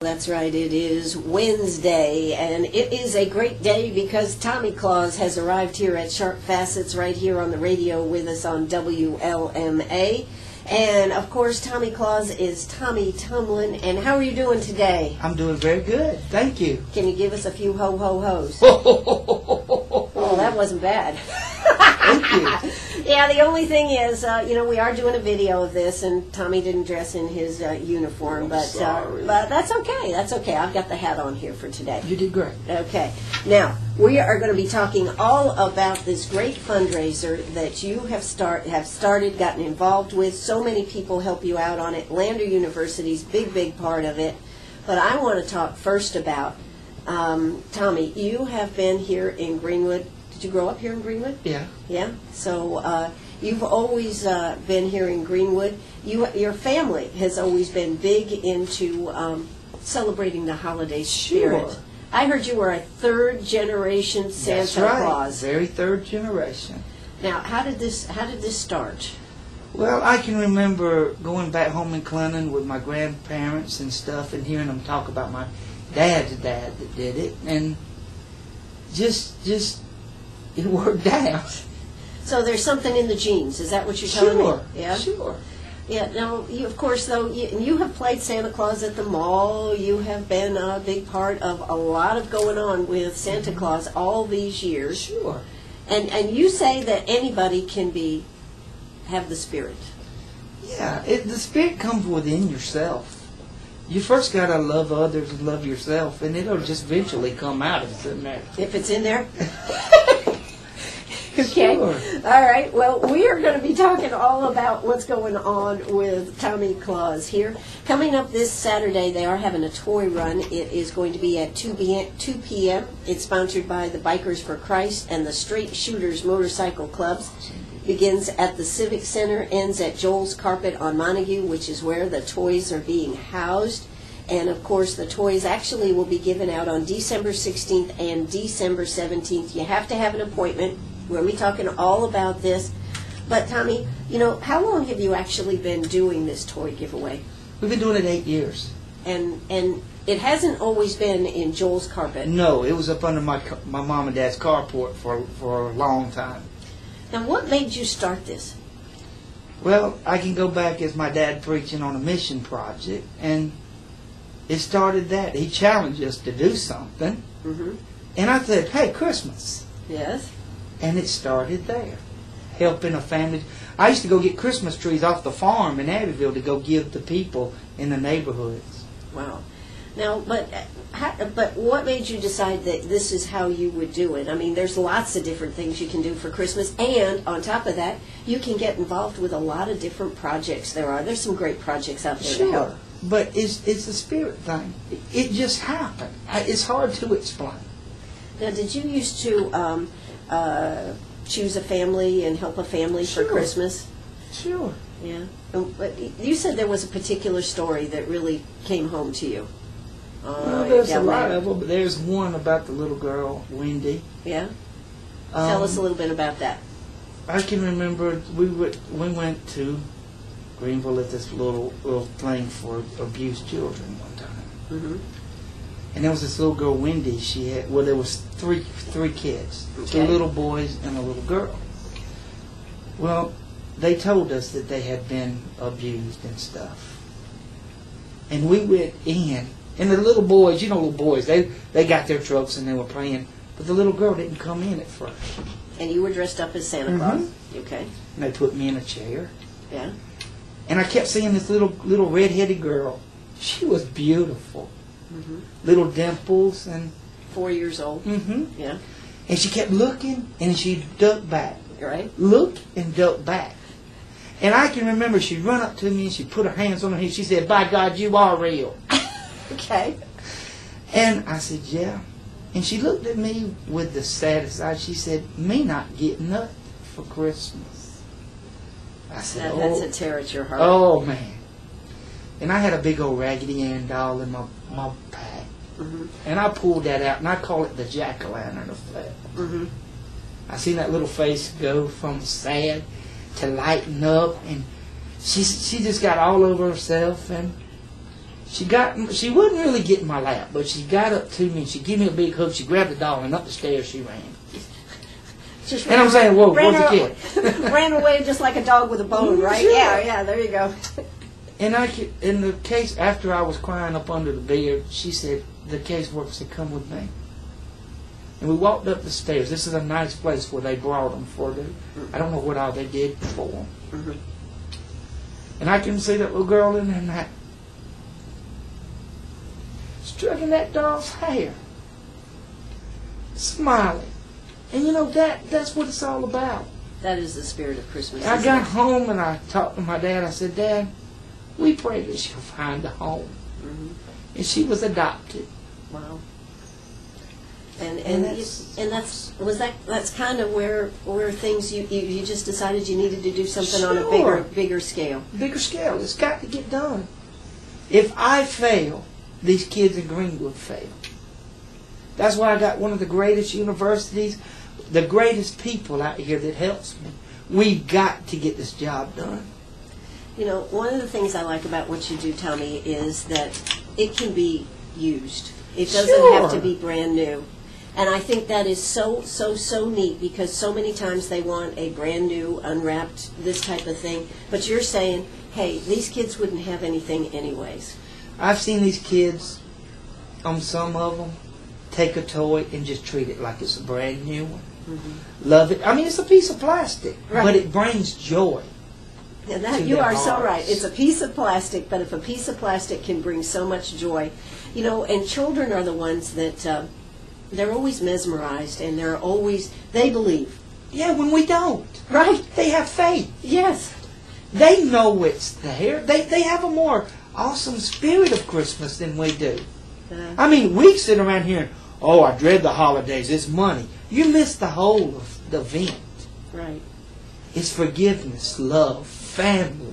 That's right, it is Wednesday, and it is a great day because Tommy Claus has arrived here at Sharp Facets right here on the radio with us on WLMA. And, of course, Tommy Claus is Tommy Tumlin. And how are you doing today? I'm doing very good, thank you. Can you give us a few ho-ho-hos? Oh, that wasn't bad. Thank you. Yeah, the only thing is, we are doing a video of this, and Tommy didn't dress in his uniform, but that's okay. That's okay. I've got the hat on here for today. You did great. Okay. Now, we are going to be talking all about this great fundraiser that you have started, gotten involved with. So many people help you out on it. Lander University's big part of it. But I want to talk first about, Tommy, you have been here in Greenwood. Did you grow up here in Greenwood? Yeah. Yeah? So you've always been here in Greenwood. Your family has always been big into celebrating the holiday spirit. Sure. I heard you were a third-generation Santa That's right. Claus. Very third generation. Now, how did this start? Well, I can remember going back home in Clinton with my grandparents and stuff and hearing them talk about my dad's dad that did it, and just it worked out. So there's something in the genes. Is that what you're telling me? Sure. Yeah. Sure. Yeah. Now, of course, though, you have played Santa Claus at the mall. You have been a big part of a lot of going on with Santa Claus all these years. Sure. And you say that anybody can have the spirit. Yeah. The spirit comes within yourself. You first got to love others and love yourself, and it'll just eventually come out if it's in there. If it's in there? Okay. Sure. All right. Well, we are going to be talking all about what's going on with Tommy Claus here. Coming up this Saturday, they are having a toy run. It is going to be at 2 p.m. It's sponsored by the Bikers for Christ and the Straight Shooters Motorcycle Clubs. Begins at the Civic Center, ends at Joel's Carpet on Montague, which is where the toys are being housed. And, of course, the toys actually will be given out on December 16th and December 17th. You have to have an appointment. We'll be talking all about this. But, Tommy, how long have you actually been doing this toy giveaway? We've been doing it 8 years. And it hasn't always been in Joel's Carpet. No, it was up under my mom and dad's carport for a long time. Now, what made you start this? Well, I can go back as my dad preaching on a mission project, and it started that. He challenged us to do something. Mm-hmm. And I said, hey, Christmas. Yes. And it started there, helping a family. I used to go get Christmas trees off the farm in Abbeville to go give to people in the neighborhoods. Wow. Now, but what made you decide that this is how you would do it? I mean, there's lots of different things you can do for Christmas, and on top of that, you can get involved with a lot of different projects. There's some great projects out there to help. Sure, but it's a spirit thing. It just happened. It's hard to explain. Now, did you used to choose a family and help a family for Christmas? Sure. Yeah. But you said there was a particular story that really came home to you. Well, there's a lot of them, but there's one about the little girl, Wendy. Yeah? Tell us a little bit about that. I can remember we went to Greenville at this little thing for abused children one time. Mm-hmm. And there was this little girl, Wendy. There was three kids, Okay. 2 little boys and a little girl. Well, they told us that they had been abused and stuff. And we went in, and the little boys, little boys, they got their trucks and they were playing, but the little girl didn't come in at first. And you were dressed up as Santa Claus? Okay. And they put me in a chair. Yeah. And I kept seeing this little red-headed girl. She was beautiful. Mm-hmm. Little dimples and 4 years old. Mm-hmm. Yeah. And she kept looking, and she ducked back. Right. Looked and ducked back. And I can remember she'd run up to me and she put her hands on her head. She said, "By God, you are real." Okay. And I said, "Yeah." And she looked at me with the saddest eyes. She said, "Me not getting nothing for Christmas." I said, That's a tear at your heart. Oh, man. And I had a big old Raggedy Ann doll in my pack. Mm-hmm. And I pulled that out, and I call it the jack-o'-lantern effect. Mm-hmm. I seen that little face go from sad to lighten up, and she just got all over herself, and She wouldn't really get in my lap, but she got up to me and she gave me a big hug. She grabbed the doll and up the stairs she ran. And I'm saying, whoa, where's the kid? Ran away just like a dog with a bone, right? Sure. Yeah, there you go. And in the case, after I was crying up under the bed, she said, the caseworker said, come with me. And we walked up the stairs. This is a nice place where they brought them I don't know what all they did for them. Mm-hmm. And I can see that little girl in there stroking that doll's hair, smiling. And you know, that's what it's all about. That is the spirit of Christmas. I got home and I talked to my dad. I said, Dad, we pray that she'll find a home. Mm-hmm. And she was adopted. Wow. And that's kind of where things you just decided you needed to do something on a bigger scale. Bigger scale. It's got to get done. If I fail, these kids in Greenwood fail. That's why I got one of the greatest universities, the greatest people out here that helps me. We've got to get this job done. You know, one of the things I like about what you do, Tommy, is that it can be used. It doesn't have to be brand new. And I think that is so neat, because so many times they want a brand new, unwrapped, this type of thing. But you're saying, hey, these kids wouldn't have anything anyways. I've seen these kids, on some of them, take a toy and just treat it like it's a brand new one. Mm-hmm. Love it. I mean, it's a piece of plastic, right, but it brings joy. And that you are so right. It's a piece of plastic, but if a piece of plastic can bring so much joy, you know, and children are the ones that they're always mesmerized, and they believe. Yeah, when we don't. Right. They have faith. Yes. They know it's there. They have a more awesome spirit of Christmas than we do. I mean, we sit around here and, oh, I dread the holidays. It's money. You miss the whole of the event. Right. It's forgiveness, love, family.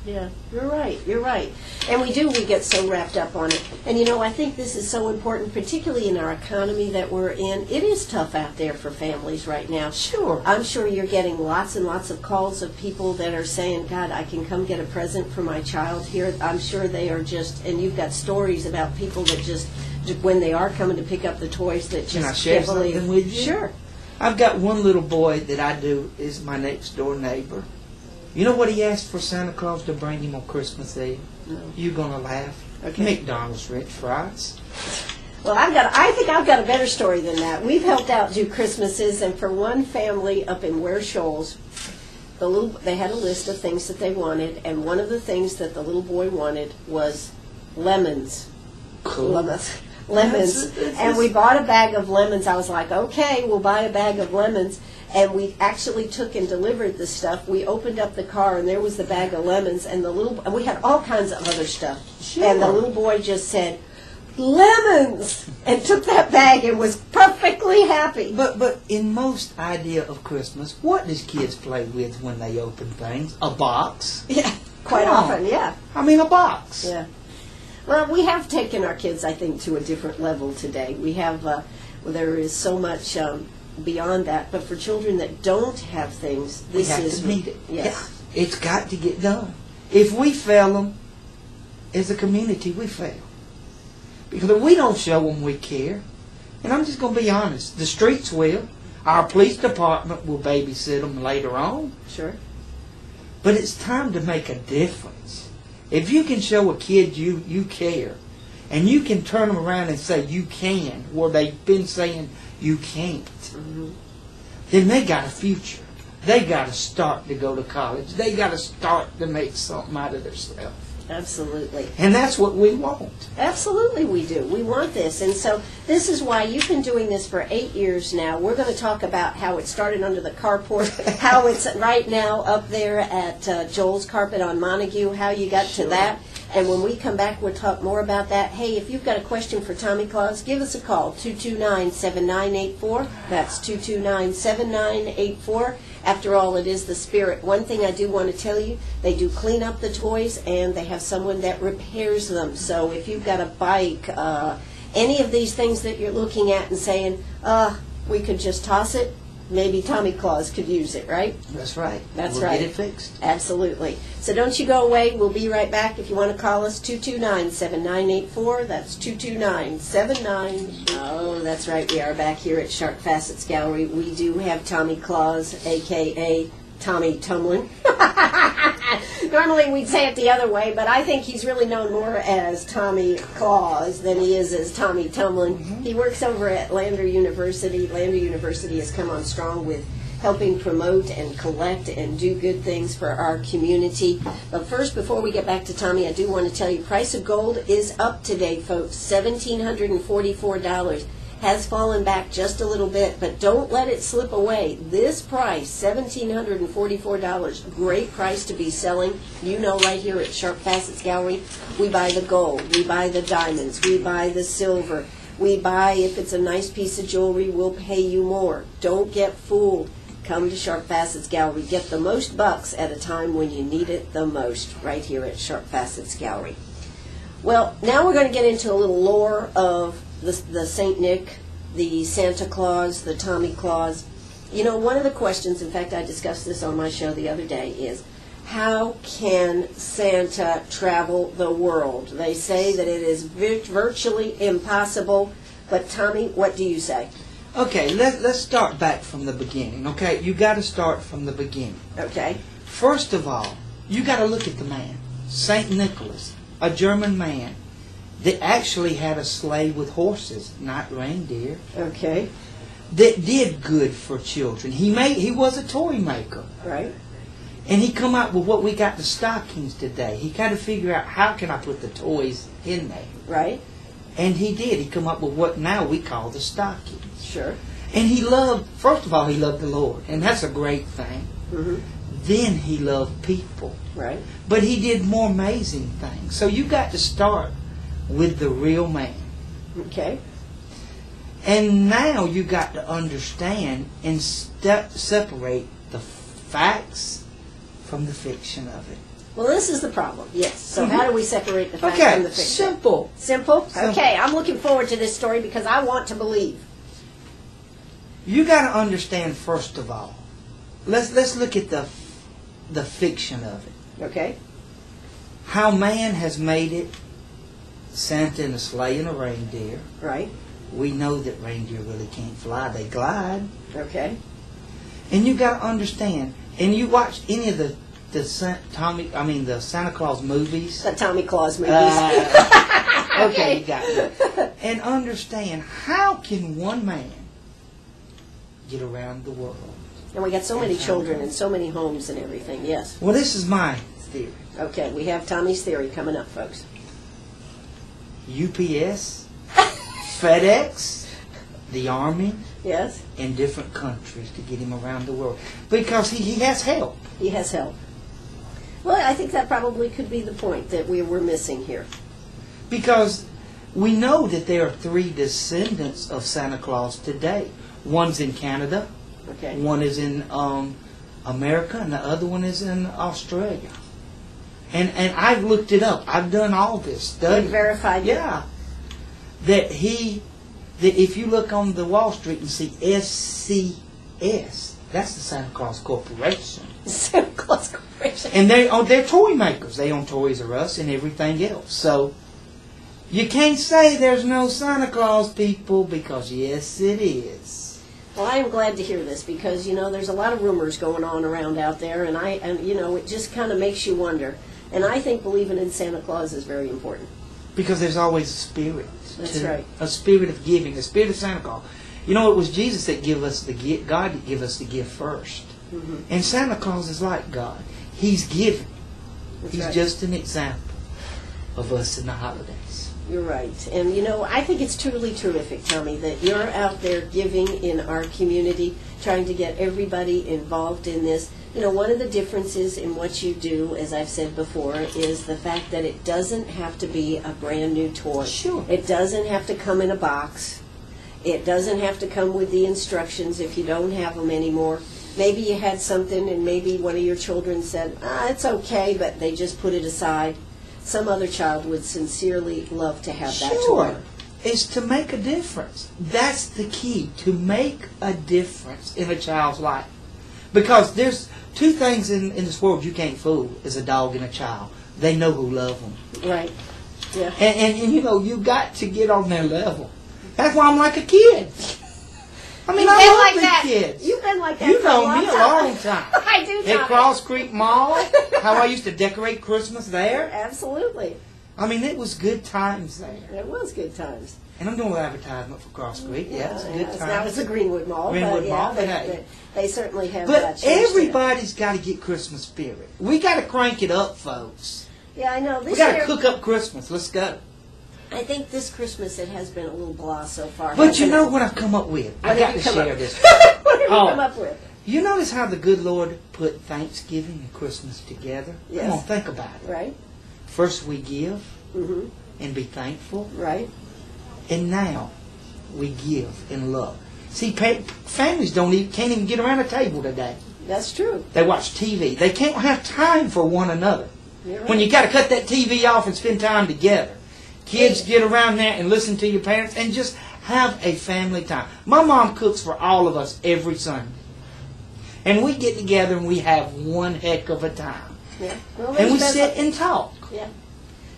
Yeah, you're right. You're right. And we get so wrapped up on it. And, you know, I think this is so important, particularly in our economy that we're in. It is tough out there for families right now. Sure. I'm sure you're getting lots and lots of calls of people that are saying, God, I can come get a present for my child here. I'm sure they are just, and you've got stories about people that just, when they are coming to pick up the toys, that just Can I share something with you? Sure. I've got one little boy that I do is my next door neighbor. You know what he asked for Santa Claus to bring him on Christmas Eve? No. You're going to laugh. Okay. McDonald's French fries. Well, I think I've got a better story than that. We've helped out do Christmases, and for one family up in Ware Shoals, they had a list of things that they wanted, and one of the things that the little boy wanted was lemons. Cool. Lemons. And we bought a bag of lemons. I was like, okay, we'll buy a bag of lemons. And we actually took and delivered the stuff. We opened up the car, and there was the bag of lemons, and we had all kinds of other stuff. Sure. And the little boy just said, lemons, and took that bag and was perfectly happy. But in most idea of Christmas, what does kids play with when they open things? A box. Yeah, quite often, yeah. I mean, a box. Yeah. Well, we have taken our kids, I think, to a different level today. We have, there is so much beyond that. But for children that don't have things, this we have to meet it. Yes. Yeah, it's got to get done. If we fail them, as a community, we fail. Because if we don't show them we care, and I'm just going to be honest, the streets will. Our police department will babysit them later on. Sure. But it's time to make a difference. If you can show a kid you care, and you can turn them around and say you can, where they've been saying you can't, then they got a future. They got to start to go to college. They got to start to make something out of themselves. Absolutely. And that's what we want. Absolutely we do. We want this. And so this is why you've been doing this for 8 years now. We're going to talk about how it started under the carport, how it's right now up there at Joel's Carpet on Montague, how you got to that. And when we come back, we'll talk more about that. Hey, if you've got a question for Tommy Claus, give us a call, 229-7984. That's 229-7984. After all, it is the spirit. One thing I do want to tell you, they do clean up the toys, and they have someone that repairs them. So if you've got a bike, any of these things that you're looking at and saying, we could just toss it, maybe Tommy Claus could use it, right? That's right. That's we'll right. Get it fixed. Absolutely. So don't you go away. We'll be right back. If you want to call us, 229-7984. That's 229-79. Oh, that's right. We are back here at Sharp Facets Gallery. We do have Tommy Claus, a.k.a. Tommy Tumlin. Normally we'd say it the other way, but I think he's really known more as Tommy Claus than he is as Tommy Tumlin. Mm-hmm. He works over at Lander University. Lander University has come on strong with helping promote and collect and do good things for our community. But first, before we get back to Tommy, I do want to tell you, price of gold is up today, folks. $1,744. Has fallen back just a little bit, but don't let it slip away. This price, $1,744, great price to be selling. You know, right here at Sharp Facets Gallery, we buy the gold, we buy the diamonds, we buy the silver, we buy, if it's a nice piece of jewelry, we'll pay you more. Don't get fooled. Come to Sharp Facets Gallery. Get the most bucks at a time when you need it the most, right here at Sharp Facets Gallery. Well, now we're going to get into a little lore of the Saint Nick, the Santa Claus, the Tommy Claus. You know, one of the questions, in fact, I discussed this on my show the other day, is how can Santa travel the world? They say that it is virtually impossible, but Tommy, what do you say? Okay, let's start back from the beginning, okay? You got to start from the beginning. Okay. First of all, you got to look at the man, Saint Nicholas, a German man that actually had a sleigh with horses, not reindeer. Okay. That did good for children. He was a toy maker. Right. And he come up with what we got the stockings today. He kind of figured out, how can I put the toys in there? Right. And he did. He come up with what now we call the stockings. Sure. And he loved, first of all, he loved the Lord. And that's a great thing. Mm-hmm. Then he loved people. Right. But he did more amazing things. So you got to start with the real man. Okay. And now you got to understand and separate the facts from the fiction of it. Well, this is the problem. Yes. So how do we separate the facts Okay, from the fiction? simple. Simple? Simple. Okay, I'm looking forward to this story because I want to believe. You got to understand, first of all, let's look at the fiction of it. Okay. How man has made it, Santa in a sleigh and a reindeer. Right. We know that reindeer really can't fly; they glide. Okay. And you got to understand. And you watched any of the Santa Claus movies? The Tommy Claus movies. Okay, you got it. And understand, how can one man get around the world? And we got so many children and so many homes and everything. Yes. Well, this is my theory. Okay, we have Tommy's theory coming up, folks. UPS, FedEx, the Army, Yes. in different countries to get him around the world. Because he has help. He has help. Well, I think that probably could be the point that we're missing here. Because we know that there are 3 descendants of Santa Claus today. One's in Canada, Okay. one is in America, and the other one is in Australia. And I've looked it up. I've done all this study. You verified it? Yeah. That if you look on the Wall Street and see SCS, that's the Santa Claus Corporation. Santa Claus Corporation. And they're toy makers. They own Toys R Us and everything else. So you can't say there's no Santa Claus, people, because yes, it is. Well, I am glad to hear this because, you know, there's a lot of rumors going on around out there, and you know, it just kind of makes you wonder. And I think believing in Santa Claus is very important. Because there's always a spirit. That's right. A spirit of giving, a spirit of Santa Claus. You know, it was Jesus that gave us the gift, God that gave us the gift first. Mm-hmm. And Santa Claus is like God. He's giving. That's He's right. just an example of us in the holidays. You're right. And, you know, I think it's truly terrific, Tommy, that you're out there giving in our community, trying to get everybody involved in this. You know, one of the differences in what you do, as I've said before, is the fact that it doesn't have to be a brand new toy. Sure. It doesn't have to come in a box. It doesn't have to come with the instructions if you don't have them anymore. Maybe you had something and maybe one of your children said, it's okay, but they just put it aside. Some other child would sincerely love to have that Sure. toy. is to make a difference. That's the key, to make a difference in a child's life. Because there's two things in this world you can't fool, is a dog and a child. They know who love them. Right. Yeah. And you know, you got to get on their level. That's why I'm like a kid. I mean, I love the kids. You've been like that You for know a long me a time. long time. I do, Tommy. At Cross Creek Mall, how I used to decorate Christmas there. Absolutely. I mean, it was good times there. It was good times. And I'm doing an advertisement for Cross Creek. Yeah, it's a good time. Now it's the Greenwood Mall. Greenwood but Mall, yeah, but hey. they certainly have But changed it. everybody's got to get Christmas spirit. We got to crank it up, folks. Yeah, I know. We This got to year, cook up Christmas. Let's go. I think this Christmas it has been a little blah so far. But you hasn't know it? what I've come up with? What I got have to you come share up- this. What have you Oh. come up with? You notice how the good Lord put Thanksgiving and Christmas together? Yes. Come on, think about it. Right? First we give Mm-hmm. and be thankful. Right? And now we give in love. See, families can't even get around a table today. That's true. They watch TV. They can't have time for one another. You're right. When you got to cut that TV off and spend time together. Kids get around there and listen to your parents and just have a family time. My mom cooks for all of us every Sunday. And we get together and we have one heck of a time. Yeah. Well, And we there's sit been- and talk. Yeah.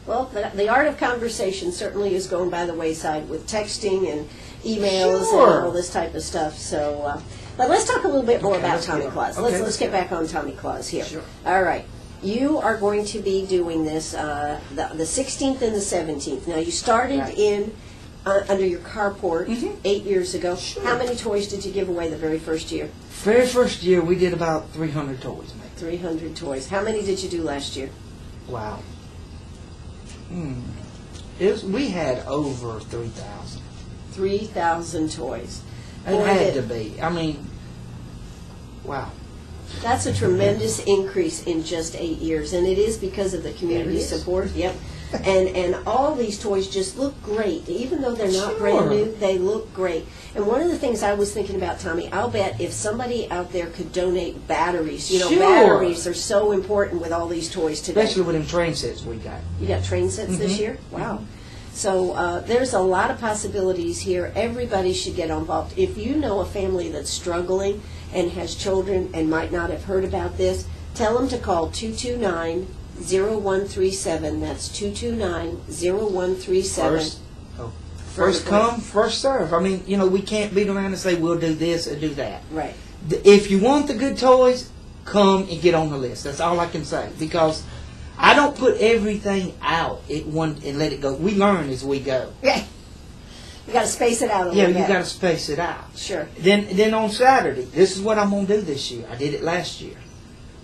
Well, the art of conversation certainly is going by the wayside with texting and emails Sure. and all this type of stuff. So, but let's talk a little bit more Okay, about let's Tommy get on. Claus. Okay, Let's get back on Tommy Claus here. Sure. All right. You are going to be doing this the 16th and the 17th. Now, you started Right. in under your carport Mhm. 8 years ago. Sure. How many toys did you give away the very first year? Very first year we did about 300 toys, maybe. 300 toys. How many did you do last year? Wow. We had over 3,000. 3,000 toys. It Boy, had to be. I mean, wow. That's a tremendous increase in just 8 years, and it is because of the community It is. support. Yep. And all these toys just look great. Even though they're not Sure. brand new, they look great. And one of the things I was thinking about, Tommy, I'll bet if somebody out there could donate batteries, Sure. batteries are so important with all these toys today. Especially with them train sets we got. You got train sets this Mhm. year? Wow. So there's a lot of possibilities here. Everybody should get involved. If you know a family that's struggling and has children and might not have heard about this, tell them to call 229-0137. That's 229-0137. First come, first serve. I mean, we can't beat around and say we'll do this or do that. Right. If you want the good toys, come and get on the list. That's all I can say. Because I don't put everything out at one and let it go. We learn as we go. Yeah. You got to space it out a Yeah, little you bit. got to space it out. Sure. Then on Saturday, this is what I'm going to do this year. I did it last year.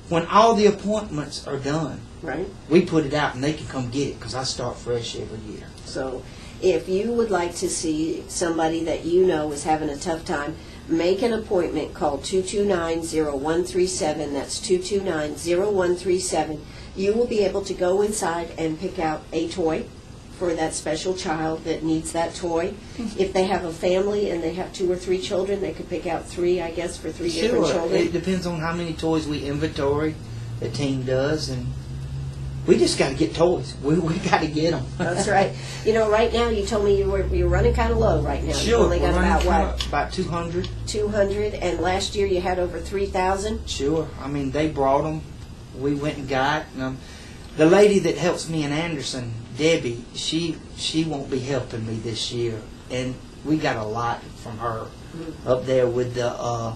When all the appointments are done, Right. we put it out and they can come get it because I start fresh every year. So if you would like to see somebody that you know is having a tough time, make an appointment. Call 229-0137. That's 229-0137. You will be able to go inside and pick out a toy for that special child that needs that toy. If they have a family and they have 2 or 3 children, they could pick out 3, I guess, for 3 different Sure. children. It depends on how many toys we inventory, the team does, and we just got to get toys. We got to get them. That's right. Right now you told me you're running kind of low right now. You Sure. only got we're running about what? About 200. 200, and last year you had over 3,000. Sure. I mean, they brought them. We went and got. The lady that helps me in Anderson, Debbie, she won't be helping me this year, and we got a lot from her up there with the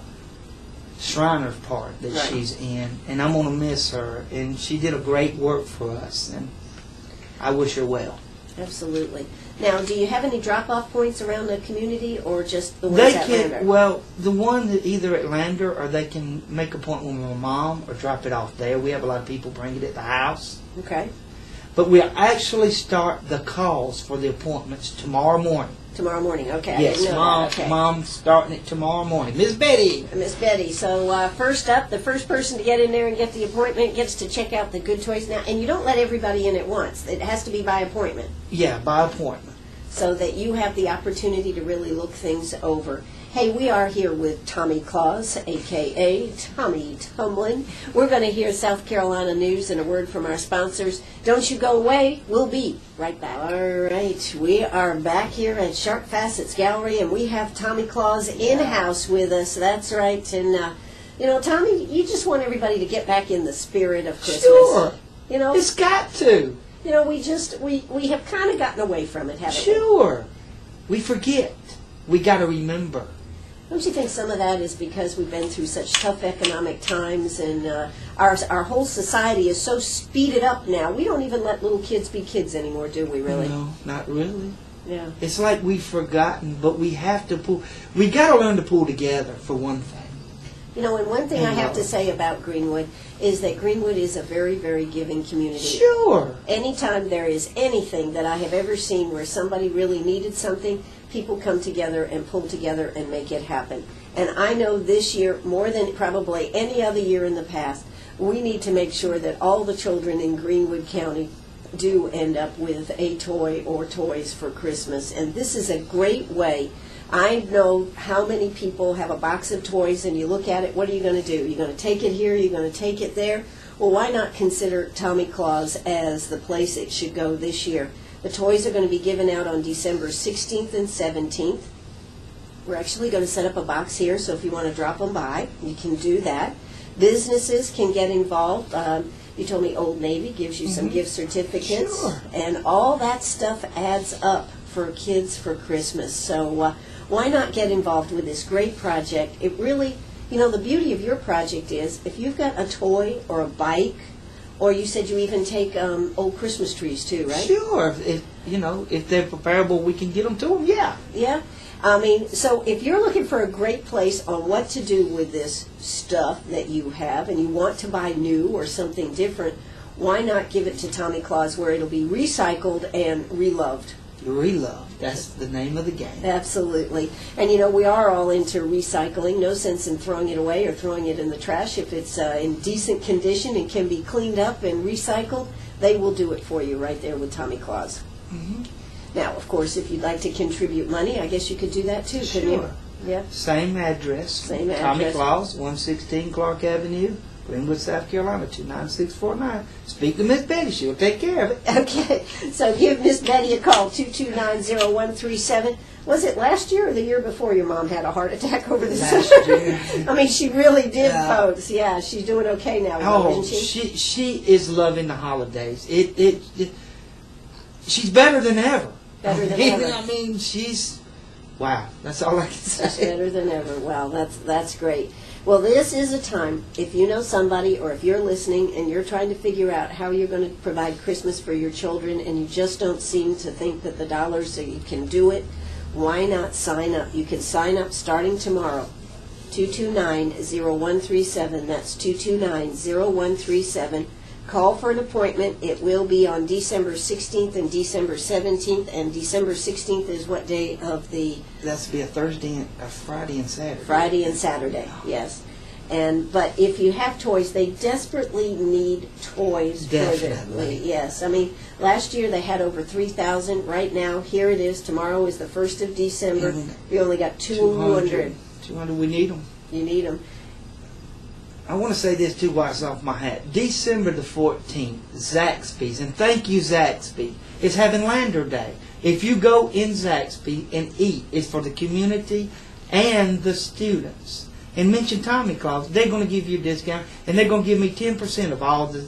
Shriner part that Right. she's in, and I'm gonna miss her. And she did a great work for us, and I wish her well. Absolutely. Now, do you have any drop-off points around the community, or just the ones They at can, Lander? well, the one that either at Lander or they can make an appointment with my mom or drop it off there. We have a lot of people bring it at the house. Okay. But we'll actually start the calls for the appointments tomorrow morning. Tomorrow morning. Okay. I Yes, didn't know Mom, that. Okay. Mom's starting it tomorrow morning. Miss Betty. Miss Betty. So first up, the first person to get in there and get the appointment gets to check out the good toys. Now, and you don't let everybody in at once. It has to be by appointment, Yeah, by appointment. so that you have the opportunity to really look things over. Hey, we are here with Tommy Claus, a.k.a. Tommy Tumblin. We're going to hear South Carolina news and a word from our sponsors. Don't you go away. We'll be right back. All right, we are back here at Sharp Facets Gallery, and we have Tommy Claus in-house with us. That's right. And, you know, Tommy, you just want everybody to get back in the spirit of Christmas. Sure. You know, It's got to. you know, we have kind of gotten away from it, haven't we? Sure. We forget. We got to remember. Don't you think some of that is because we've been through such tough economic times, and our whole society is so speeded up now? We don't even let little kids be kids anymore, do we, really? No, not really. Yeah. It's like we've forgotten, but we have to pull. We got to learn to pull together, for one thing. You know, and one thing I have to say about Greenwood is that Greenwood is a very, very giving community. Sure. Anytime there is anything that I have ever seen where somebody really needed something, people come together and pull together and make it happen. And I know this year, more than probably any other year in the past, we need to make sure that all the children in Greenwood County do end up with a toy or toys for Christmas. And this is a great way. I know how many people have a box of toys, and you look at it, what are you going to do? You're going to take it here, you're going to take it there? Well, why not consider Tommy Claus as the place it should go this year? The toys are going to be given out on December 16th and 17th. We're actually going to set up a box here, so if you want to drop them by, you can do that. Businesses can get involved. You told me Old Navy gives you some gift certificates. Sure. And all that stuff adds up for kids for Christmas. So why not get involved with this great project? It really, you know, the beauty of your project is if you've got a toy or a bike, or you said you even take old Christmas trees too, right? Sure. If they're preferable, we can get them to them. Yeah. Yeah. I mean, so if you're looking for a great place on what to do with this stuff that you have, and you want to buy new or something different, why not give it to Tommy Claus, where it'll be recycled and reloved? Relove. That's the name of the game. Absolutely. And, you know, we are all into recycling. No sense in throwing it away or throwing it in the trash. If it's in decent condition and can be cleaned up and recycled, they will do it for you right there with Tommy Claus. Mm-hmm. Now, of course, if you'd like to contribute money, I guess you could do that too, couldn't you? Sure. Yeah. Same address. Same Tommy address. Claus, 116 Clark Avenue, Greenwood, South Carolina, 29649. Speak to Miss Betty. She'll take care of it. Okay. So give Miss Betty a call, 229-0137. Was it last year or the year before your mom had a heart attack over the Last summer? year. I mean, she really did, Yeah. folks. Yeah, she's doing okay now, Oh, isn't she? she is loving the holidays. She's better than ever. Better than ever. I mean, wow. That's all I can She's say. better than ever. Wow, that's great. Well, this is a time, if you know somebody or if you're listening and you're trying to figure out how you're going to provide Christmas for your children and you just don't seem to think that the dollars that you can do it, why not sign up? You can sign up starting tomorrow. 229-0137. That's 229-0137. Call for an appointment. It will be on December 16th and December 17th. And December 16th is what day of the... That's to be a Thursday, a Friday, and Saturday. Friday and Saturday, yes. But if you have toys, they desperately need toys. Definitely. Yes. I mean, last year they had over 3,000. Right now, here it is. Tomorrow is the 1st of December. We only got 200. 200. We need them. You need them. I want to say this too while it's off my hat. December the 14th, Zaxby's, and thank you Zaxby, is having Lander Day. If you go in Zaxby and eat, it's for the community and the students. And mention Tommy Claus, they're going to give you a discount, and they're going to give me 10% of all the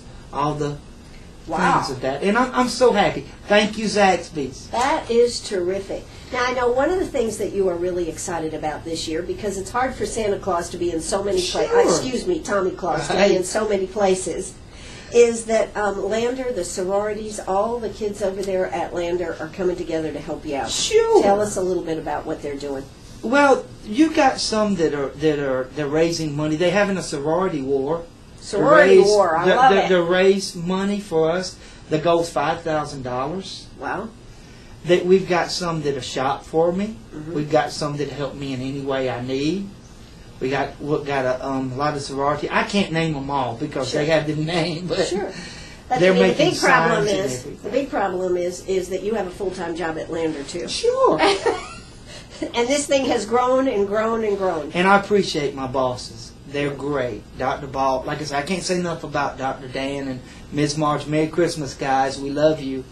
Wow. things of that. And I'm so happy. Thank you Zaxby's. That is terrific. Now, I know one of the things that you are really excited about this year, because it's hard for Santa Claus to be in so many places, Sure. Tommy Claus to Right. be in so many places, is that Lander, the sororities, all the kids over there at Lander are coming together to help you out. Sure. Tell us a little bit about what they're doing. Well, you got some they're raising money. They're having a sorority war. Sorority war, I love it. To raise money for us. The goal's $5,000. Wow. That we've got some that are shop for me. Mhm. We've got some that help me in any way I need. We got a lot of sorority. I can't name them all because Sure. they have the name, but Sure. But they're the making big problem signs and is everything. the big problem is that you have a full-time job at Lander too. Sure. And this thing has grown and grown and grown. And I appreciate my bosses. They're great. Dr. Ball, like I said, I can't say enough about Dr. Dan and Ms. March. Merry Christmas, guys. We love you.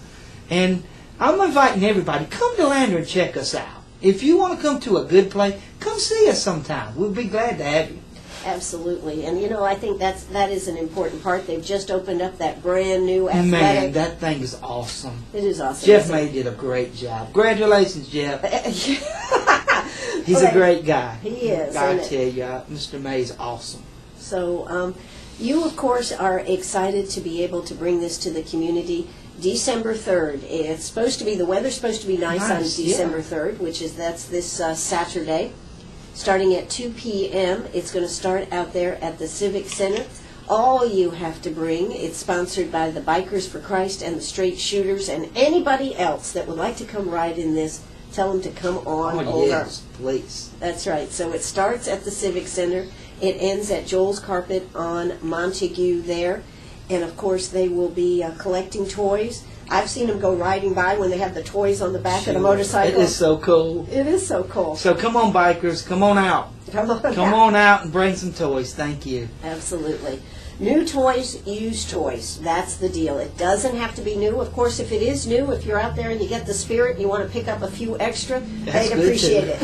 And I'm inviting everybody, come to Lander and check us out. If you want to come to a good place, come see us sometime. We'll be glad to have you. Absolutely. And, you know, I think that is an important part. They've just opened up that brand new athletic. Man, that thing is awesome. It is awesome. Jeff May did a great job. Congratulations, Jeff. He's a great guy. He is. I tell you, Mr. May is awesome. So you, of course, are excited to be able to bring this to the community. December 3rd. It's supposed to be, the weather's supposed to be nice on December 3rd, which is, that's this Saturday. Starting at 2 p.m. It's going to start out there at the Civic Center. All you have to bring, it's sponsored by the Bikers for Christ and the Straight Shooters, and anybody else that would like to come ride in this, tell them to come on over. Yes, please. That's right. So it starts at the Civic Center. It ends at Joel's Carpet on Montague there. And, of course, they will be collecting toys. I've seen them go riding by when they have the toys on the back of the motorcycle. It is so cool. It is so cool. So come on, bikers. Come on out. Come on out and bring some toys. Thank you. Absolutely. New toys, used toys. That's the deal. It doesn't have to be new. Of course, if it is new, if you're out there and you get the spirit and you want to pick up a few extra, they'd appreciate it.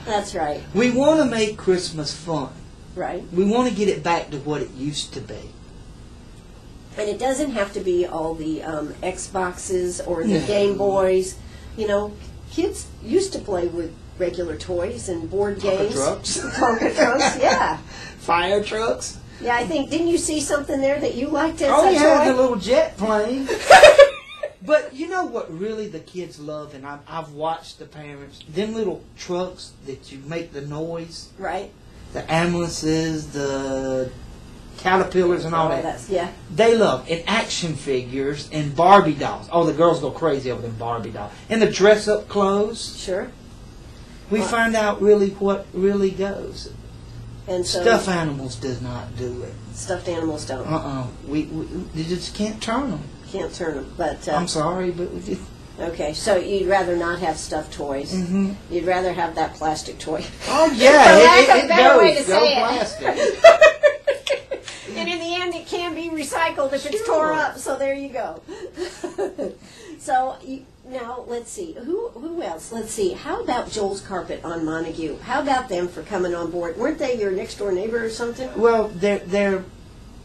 That's right. We want to make Christmas fun. Right. We want to get it back to what it used to be. And it doesn't have to be all the Xboxes or the Game Boys. You know, kids used to play with regular toys and board games. Tonka trucks, yeah. Fire trucks. Yeah, I think, didn't you see something there that you liked as a toy? The little jet plane. But you know what really the kids love, and I've watched the parents, them little trucks that you make the noise. Right. The ambulances, the caterpillars and all that. Yeah. They love and action figures and Barbie dolls. Oh, the girls go crazy over them Barbie dolls. And the dress-up clothes. Sure. We find out really what really goes. And so stuffed animals does not do it. Stuffed animals don't. We just can't turn them. Can't turn them. But I'm sorry, but we just... Okay, so you'd rather not have stuffed toys. Mm-hmm. You'd rather have that plastic toy. Oh yeah, it goes. Go plastic. And in the end, it can be recycled if it's tore up. So there you go. So now let's see who else. Let's see. How about Joel's Carpet on Montague? How about them for coming on board? Weren't they your next door neighbor or something? Well, they're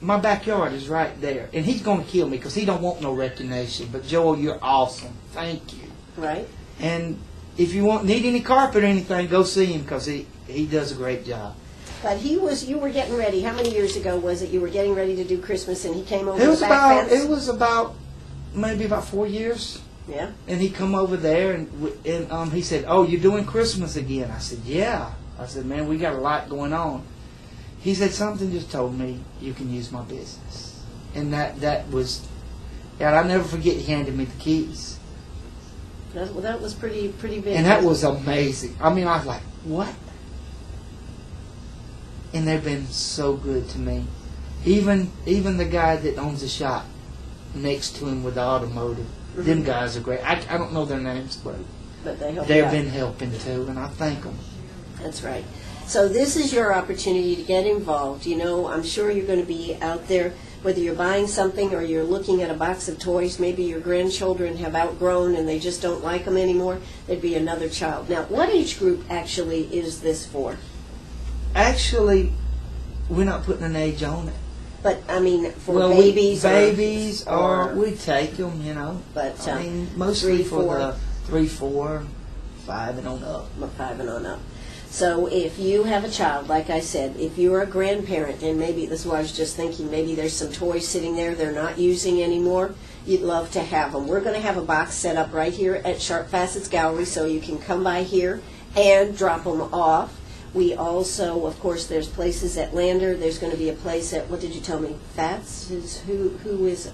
my backyard is right there, and he's going to kill me because he don't want no recognition. But Joel, you're awesome. Thank you. Right. And if you need any carpet or anything, go see him because he does a great job. But you were getting ready. How many years ago was it? You were getting ready to do Christmas, and he came over the back fence? It was about maybe about 4 years. Yeah. And he come over there, and he said, "Oh, you're doing Christmas again?" I said, "Yeah." I said, "Man, we got a lot going on." He said, "Something just told me you can use my business," and that was, yeah, I'll never forget. He handed me the keys. That was pretty big. And that was amazing. I mean, I was like, "What?" And they've been so good to me. Even the guy that owns the shop next to him with the automotive, them guys are great. I don't know their names, but they've been helping too, and I thank them. That's right. So this is your opportunity to get involved. You know, I'm sure you're going to be out there, whether you're buying something or you're looking at a box of toys. Maybe your grandchildren have outgrown and they just don't like them anymore. There'd be another child. Now, what age group actually is this for? Actually, we're not putting an age on it. But, I mean, for babies? Babies, or we take them, you know. But, I mean, mostly 3, 4. For the 3, 4, 5 and on up. 5 and on up. So if you have a child, like I said, if you're a grandparent, and maybe, this is what I was just thinking, maybe there's some toys sitting there they're not using anymore, you'd love to have them. We're going to have a box set up right here at Sharp Facets Gallery, so you can come by here and drop them off. We also, of course, there's places at Lander. There's going to be a place at, what did you tell me, Fats? Who is,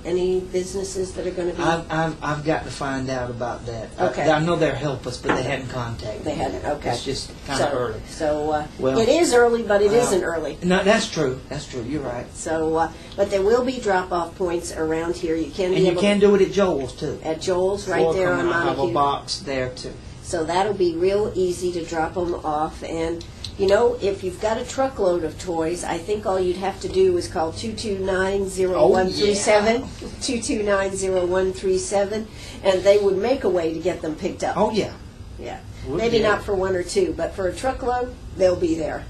any businesses that are going to be? I've got to find out about that. Okay. I know they'll help us, but they hadn't contacted me. They hadn't, okay. It's just kind of early. So, it is early, but it isn't early. No, that's true. That's true. You're right. So, but there will be drop-off points around here. You can do it at Joel's, too. At Joel's, right there on Montague. I have a box there, too. So that'll be real easy to drop them off. And, you know, if you've got a truckload of toys, I think all you'd have to do is call 229-0137, 229-0137, and they would make a way to get them picked up. Oh, yeah. Yeah. Maybe not for one or two, but for a truckload, they'll be there.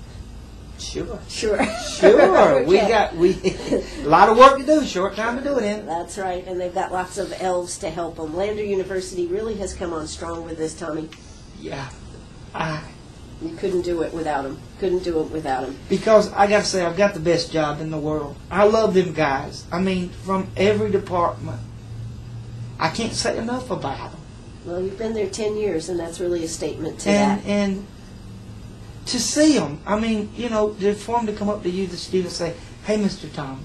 Sure. Sure. Okay. We a lot of work to do, short time to do it in. That's right, and they've got lots of elves to help them. Lander University really has come on strong with this, Tommy. Yeah. You couldn't do it without them. Couldn't do it without them. Because I got to say, I've got the best job in the world. I love them guys. I mean, from every department. I can't say enough about them. Well, you've been there 10 years, and that's really a statement to that. And to see them, I mean, you know, for them to come up to you, the student, and say, "Hey, Mr. Tommy,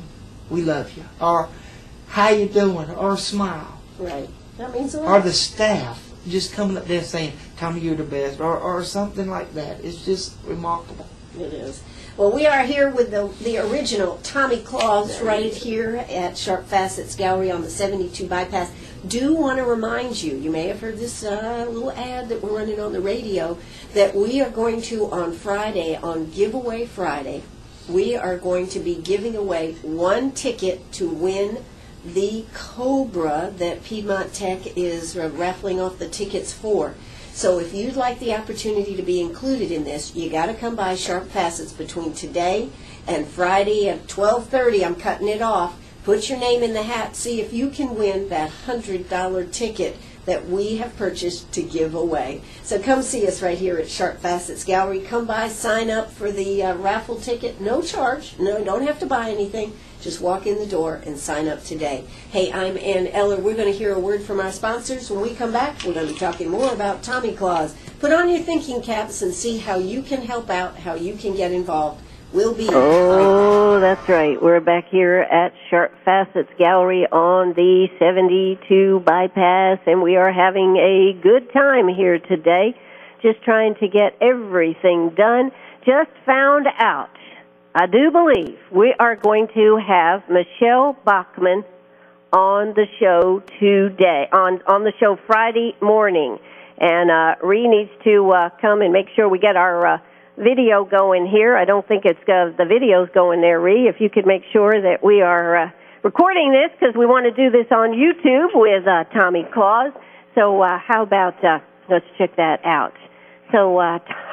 we love you," or "How you doing?" or smile. Right. That means a lot. Or the staff just coming up there saying, "Tommy, you're the best," or something like that. It's just remarkable. It is. Well, we are here with the original Tommy Claus right here at Sharp Facets Gallery on the 72 bypass. Do want to remind you, you may have heard this little ad that we're running on the radio, that we are going to, on Friday, on Giveaway Friday, we are going to be giving away one ticket to win the Cobra that Piedmont Tech is raffling off the tickets for. So if you'd like the opportunity to be included in this, you got to come by Sharp Facets between today and Friday at 12:30. I'm cutting it off. Put your name in the hat. See if you can win that $100 ticket that we have purchased to give away. So come see us right here at Sharp Facets Gallery. Come by, sign up for the raffle ticket. No charge. No, you don't have to buy anything. Just walk in the door and sign up today. Hey, I'm Ann Eller. We're going to hear a word from our sponsors. When we come back, we're going to be talking more about Tommy Claus. Put on your thinking caps and see how you can help out, how you can get involved. We'll be Oh, that's right. We're back here at Sharp Facets Gallery on the 72 bypass, and we are having a good time here today, just trying to get everything done. Just found out, I do believe, we are going to have Michelle Bachman on the show today, on the show Friday morning. And Ree needs to come and make sure we get our video going here. I don't think the video's going there, Ree. If you could make sure that we are recording this, because we want to do this on YouTube with Tommy Claus. So how about let's check that out. So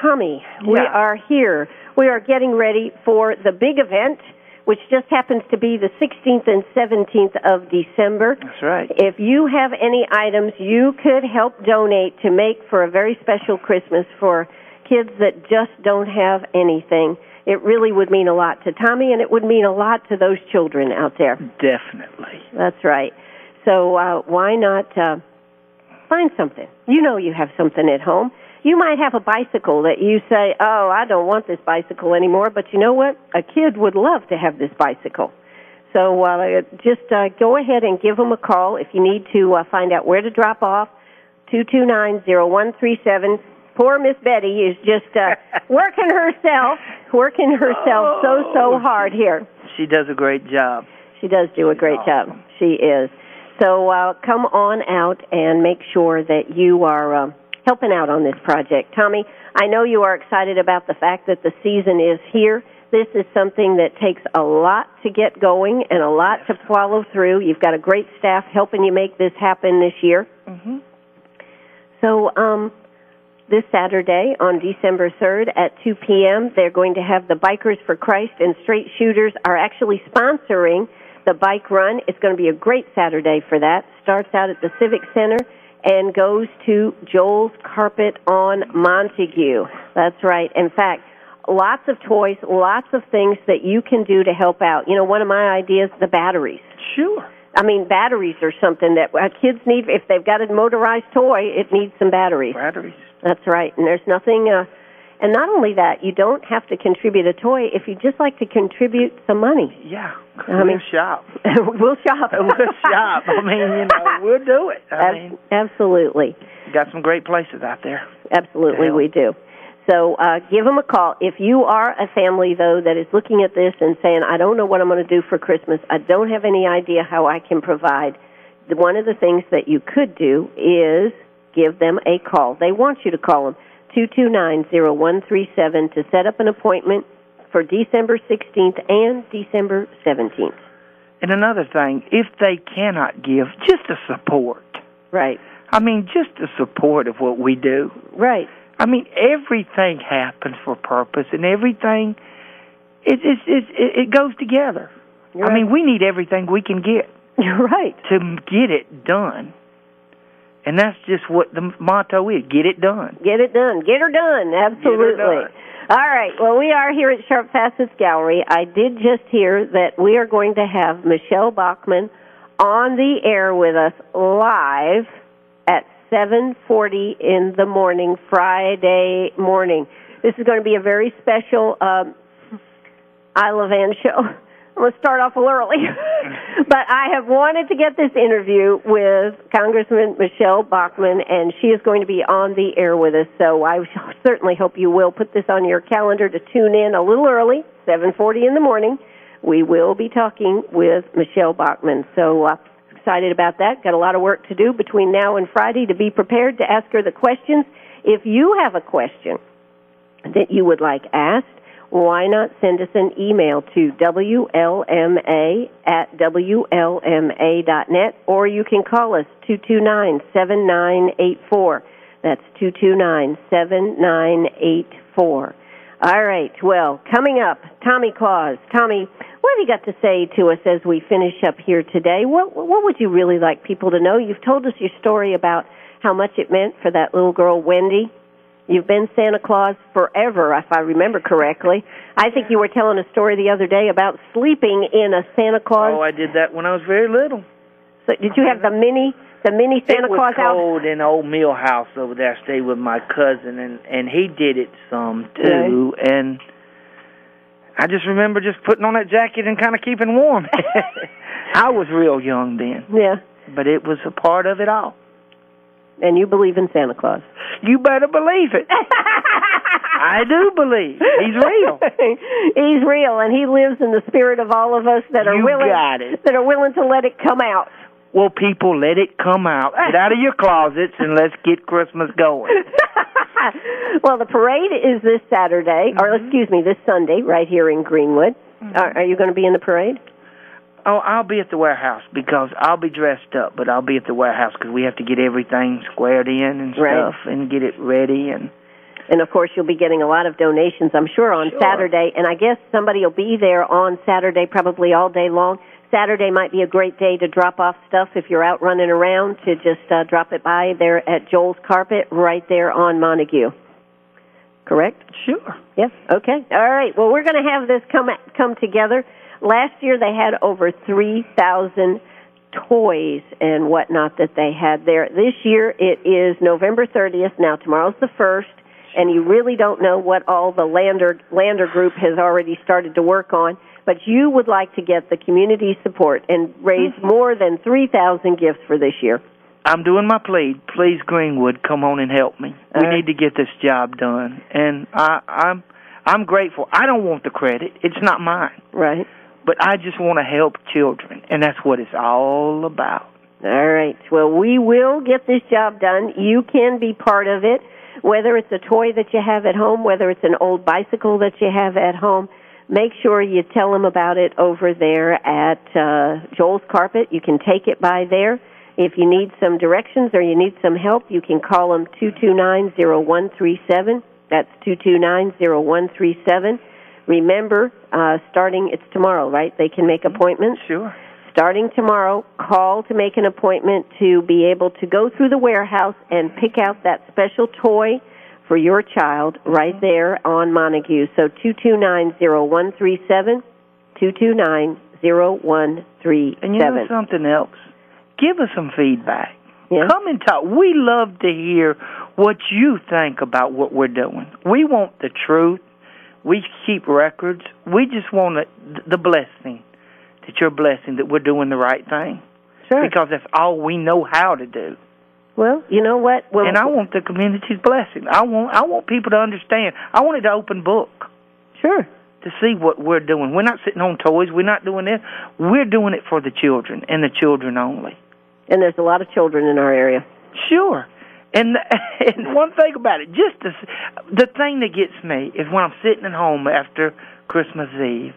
Tommy, we are here. We are getting ready for the big event, which just happens to be the 16th and 17th of December. That's right. If you have any items you could help donate to make for a very special Christmas for kids that just don't have anything, it really would mean a lot to Tommy, and it would mean a lot to those children out there. Definitely. That's right. So why not find something? You know you have something at home. You might have a bicycle that you say, "Oh, I don't want this bicycle anymore," but you know what? A kid would love to have this bicycle. So just go ahead and give them a call if you need to find out where to drop off, 229-0137. Poor Miss Betty is just working herself so hard here. She does a great job. She does do a great job. She is. So come on out and make sure that you are helping out on this project. Tommy, I know you are excited about the fact that the season is here. This is something that takes a lot to get going and a lot to follow through. You've got a great staff helping you make this happen this year. Mm-hmm. So this Saturday on December 3rd at 2 p.m., they're going to have the Bikers for Christ and Straight Shooters are actually sponsoring the bike run. It's going to be a great Saturday for that. Starts out at the Civic Center and goes to Joel's Carpet on Montague. That's right. In fact, lots of toys, lots of things that you can do to help out. You know, one of my ideas, the batteries. Sure. I mean, batteries are something that kids need. If they've got a motorized toy, it needs some batteries. Batteries. That's right. And there's nothing, and not only that, you don't have to contribute a toy if you just like to contribute some money. Yeah. We'll shop. We'll shop. We'll shop. I mean, we'll do it. Absolutely. We got some great places out there. Absolutely, we do. So give them a call. If you are a family, though, that is looking at this and saying, "I don't know what I'm going to do for Christmas. I don't have any idea how I can provide," one of the things that you could do is give them a call. They want you to call them, 229-0137, to set up an appointment for December 16th and December 17th. And another thing, if they cannot give, just a support. Right. I mean, just the support of what we do. Right. I mean, everything happens for purpose, and everything, it goes together. Right. I mean, we need everything we can get. You're right. To get it done. And that's just what the motto is, get it done. Get it done. Get her done. Absolutely. Get her done. All right. Well, we are here at Sharp Facets Gallery. I did just hear that we are going to have Michelle Bachman on the air with us live at 7:40 in the morning, Friday morning. This is going to be a very special I Love Ann show. I'm going to start off a little early. But I have wanted to get this interview with Congressman Michelle Bachman, and she is going to be on the air with us. So I certainly hope you will put this on your calendar to tune in a little early, 7:40 in the morning. We will be talking with Michelle Bachman. So excited about that. Got a lot of work to do between now and Friday to be prepared to ask her the questions. If you have a question that you would like asked, why not send us an email to WLMA@WLMA.net, or you can call us 229-7984. That's 229-7984. All right, well, coming up, Tommy Claus. Tommy, what have you got to say to us as we finish up here today? What would you really like people to know? You've told us your story about how much it meant for that little girl, Wendy. You've been Santa Claus forever, if I remember correctly. I think you were telling a story the other day about sleeping in a Santa Claus. Oh, I did that when I was very little. So did you have the mini Santa Claus It was cold in the old mill house over there. I stayed with my cousin, and he did it some, too. Right. And I just remember just putting on that jacket and kind of keeping warm. I was real young then. Yeah. But it was a part of it all. And you believe in Santa Claus? You better believe it. I do believe. He's real. He's real, and he lives in the spirit of all of us that are willing to let it come out. Well, people, let it come out. Get out of your closets and let's get Christmas going. Well, the parade is this Saturday, or excuse me, this Sunday, right here in Greenwood. Are you going to be in the parade? Oh, I'll be at the warehouse because I'll be dressed up, but I'll be at the warehouse because we have to get everything squared in and stuff and get it ready. And of course, you'll be getting a lot of donations, I'm sure, on Saturday. And I guess somebody will be there on Saturday probably all day long. Saturday might be a great day to drop off stuff if you're out running around, to just drop it by there at Joel's Carpet right there on Montague. Correct? Sure. Yes. Okay. All right. Well, we're going to have this come together. Last year they had over 3,000 toys and whatnot that they had there. This year it is November 30th. Now tomorrow's the 1st, and you really don't know what all the Lander group has already started to work on. But you would like to get the community support and raise more than 3,000 gifts for this year. I'm doing my plea. Please, Greenwood, come on and help me. We need to get this job done, and I'm grateful. I don't want the credit. It's not mine. Right. But I just want to help children, and that's what it's all about. All right. Well, we will get this job done. You can be part of it, whether it's a toy that you have at home, whether it's an old bicycle that you have at home. Make sure you tell them about it over there at Joel's Carpet. You can take it by there. If you need some directions or you need some help, you can call them 229-0137. That's 229-0137. Remember, it's tomorrow, right? They can make appointments. Sure. Starting tomorrow, call to make an appointment to be able to go through the warehouse and pick out that special toy for your child right there on Montague. So 229-0137, 229-0137. And you know something else? Give us some feedback. Yeah. Come and talk. We love to hear what you think about what we're doing. We want the truth. We keep records. We just want the blessing, that you're blessing, that we're doing the right thing. Sure. Because that's all we know how to do. Well, you know what? And I want the community's blessing. I want people to understand. I want it to open book. Sure. To see what we're doing. We're not sitting on toys. We're not doing this. We're doing it for the children and the children only. And there's a lot of children in our area. Sure. And one thing about it, just the thing that gets me is when I'm sitting at home after Christmas Eve,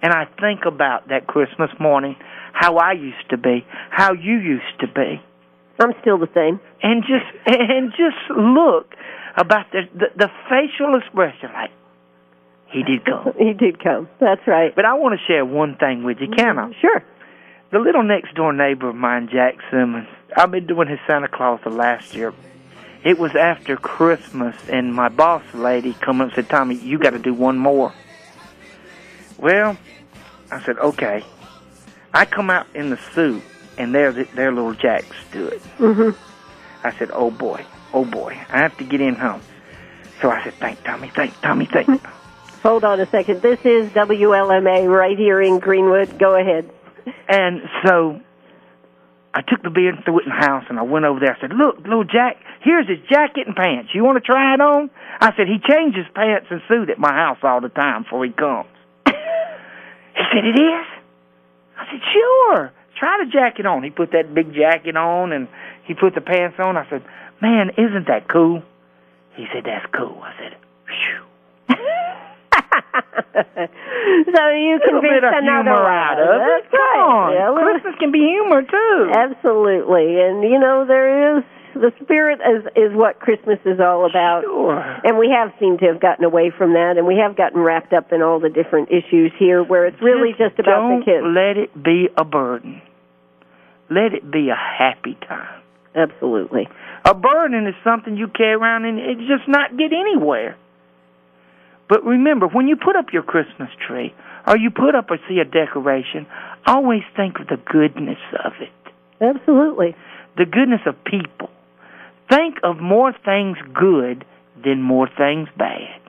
and I think about that Christmas morning, how I used to be, how you used to be. I'm still the same. And just look about the facial expression, like, he did come. He did come. That's right. But I want to share one thing with you, can I? Sure. The little next-door neighbor of mine, Jack Simmons, I've been doing his Santa Claus the last year. It was after Christmas, and my boss lady come up and said, Tommy, you got to do one more. Well, I said, okay. I come out in the suit, and there little Jack stood. Mm-hmm. I said, oh, boy, I have to get in home. So I said, thank Tommy. Hold on a second. This is WLMA right here in Greenwood. Go ahead. And so I took the beard and threw it in the house, and I went over there. I said, look, little Jack, here's his jacket and pants. You want to try it on? I said, he changes pants and suit at my house all the time before he comes. He said, it is? I said, sure. Try the jacket on. He put that big jacket on, and he put the pants on. I said, man, isn't that cool? He said, that's cool. I said, phew. So you convinced another out of it. Come on. Yeah, Christmas can be humor, too. Absolutely. And, there is... The spirit is what Christmas is all about. Sure. And we have seemed to have gotten away from that, and we have gotten wrapped up in all the different issues here where it's really just about the kids. Don't let it be a burden. Let it be a happy time. Absolutely. A burden is something you carry around and it's just not get anywhere. But remember, when you put up your Christmas tree or you put up a decoration, always think of the goodness of it. Absolutely. The goodness of people. Think of more things good than more things bad.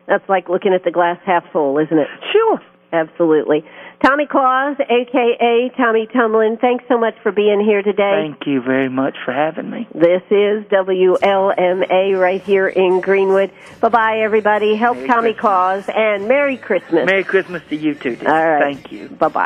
That's like looking at the glass half full, isn't it? Sure. Absolutely. Tommy Claus, a.k.a. Tommy Tumlin, thanks so much for being here today. Thank you very much for having me. This is WLMA right here in Greenwood. Bye-bye, everybody. Help Tommy Claus, and Merry Christmas. Merry Christmas to you, too, dear. All right. Thank you. Bye-bye.